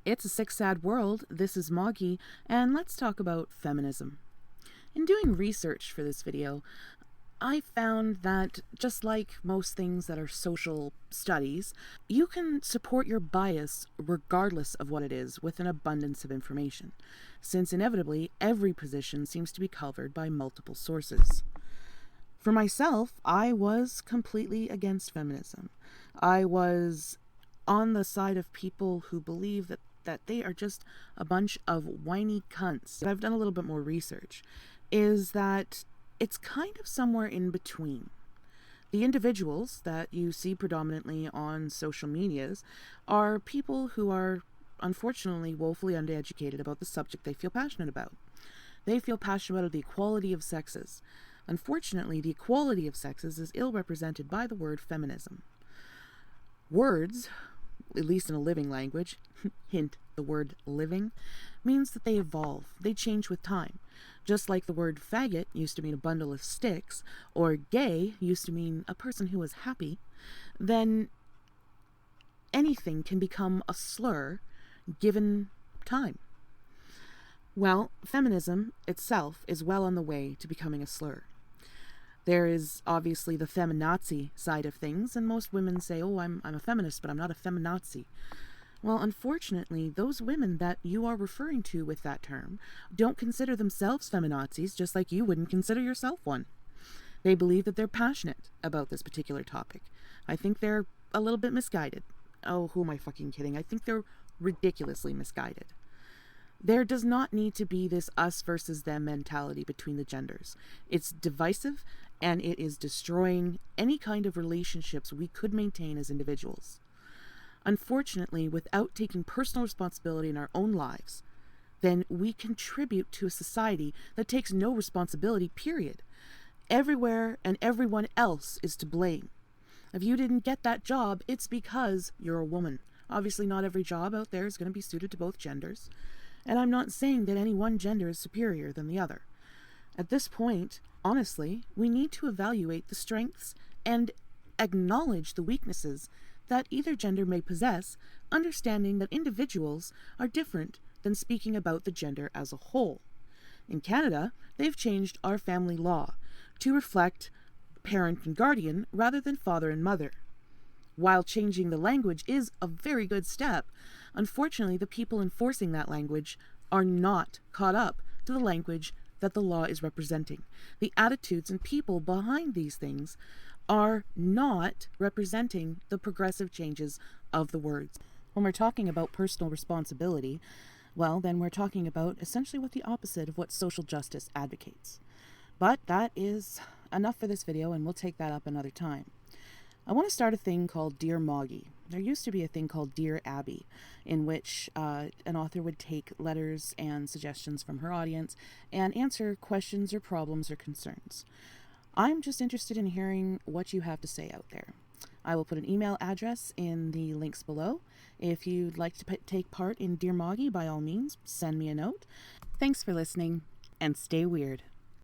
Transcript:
It's a sick, sad world. This is Moggie, and let's talk about feminism. In doing research for this video, I found that just like most things that are social studies, you can support your bias regardless of what it is with an abundance of information, since inevitably every position seems to be covered by multiple sources. For myself, I was completely against feminism. I was on the side of people who believe that they are just a bunch of whiny cunts. I've done a little bit more research, is that it's kind of somewhere in between. The individuals that you see predominantly on social medias are people who are unfortunately woefully undereducated about the subject they feel passionate about. They feel passionate about the equality of sexes. Unfortunately, the equality of sexes is ill represented by the word feminism. Words, at least in a living language, hint, the word living, means that they evolve, they change with time. Just like the word faggot used to mean a bundle of sticks, or gay used to mean a person who was happy, then anything can become a slur given time. Well, feminism itself is well on the way to becoming a slur. There is obviously the feminazi side of things, and most women say, oh, I'm a feminist, but I'm not a feminazi. Well, unfortunately, those women that you are referring to with that term don't consider themselves feminazis, just like you wouldn't consider yourself one. They believe that they're passionate about this particular topic. I think they're a little bit misguided. Oh, who am I fucking kidding? I think they're ridiculously misguided. There does not need to be this us versus them mentality between the genders. It's divisive, and it is destroying any kind of relationships we could maintain as individuals. Unfortunately, without taking personal responsibility in our own lives, then we contribute to a society that takes no responsibility, period. Everywhere and everyone else is to blame. If you didn't get that job, it's because you're a woman. Obviously, not every job out there is going to be suited to both genders. And I'm not saying that any one gender is superior than the other. At this point, honestly, we need to evaluate the strengths and acknowledge the weaknesses that either gender may possess, understanding that individuals are different than speaking about the gender as a whole. In Canada, they've changed our family law to reflect parent and guardian rather than father and mother. While changing the language is a very good step, unfortunately, the people enforcing that language are not caught up to the language that the law is representing. The attitudes and people behind these things are not representing the progressive changes of the words. When we're talking about personal responsibility, well, then we're talking about essentially what the opposite of what social justice advocates. But that is enough for this video, and we'll take that up another time. I want to start a thing called Dear Moggie. There used to be a thing called Dear Abby, in which an author would take letters and suggestions from her audience and answer questions or problems or concerns. I'm just interested in hearing what you have to say out there. I will put an email address in the links below. If you'd like to take part in Dear Moggie, by all means, send me a note. Thanks for listening, and stay weird.